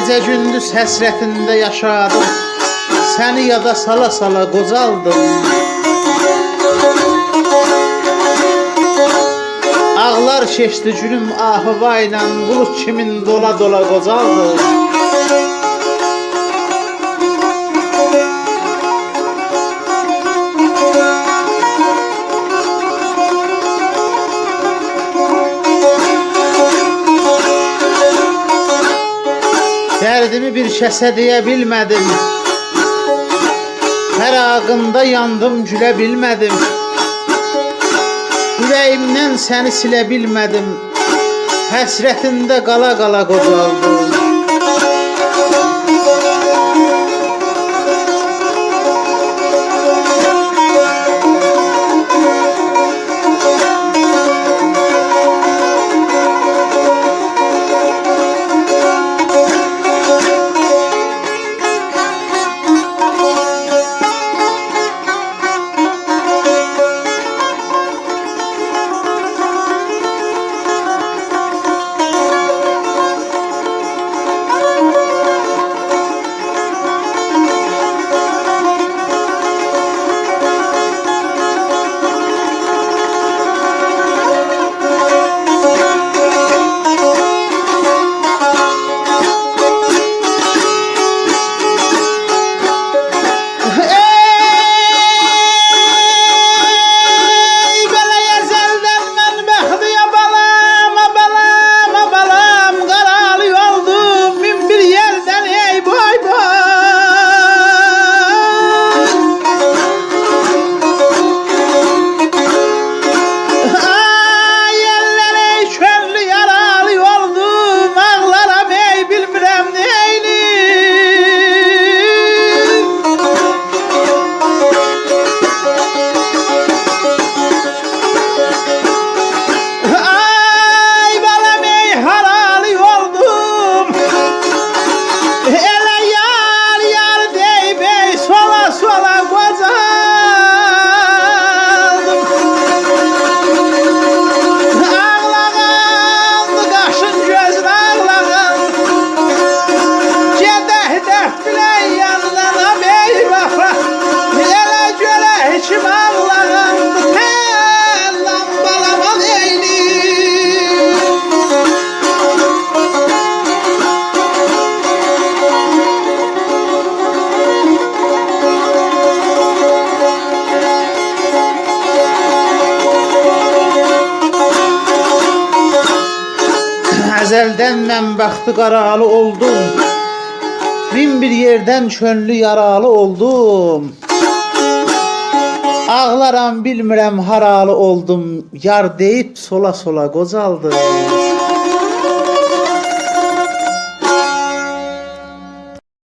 Gece gündüz həsrətində yaşadım, səni yada sala sala qocaldım. Ağlar keçdi günüm ahıva ilə, bulut kimin dola dola qocaldım. Dərdimi bir kəsə deyə bilmədim, fərağında yandım, gülə bilmədim. Ürəyimdən səni silə bilmədim, həsrətində qala qala qocaldım. Əzəldən mən bəxti qaralı oldum, min bir yerdən könlü yaralı oldum. Ağlaram bilmirəm haralı oldum, yar deyib sola sola qocaldım.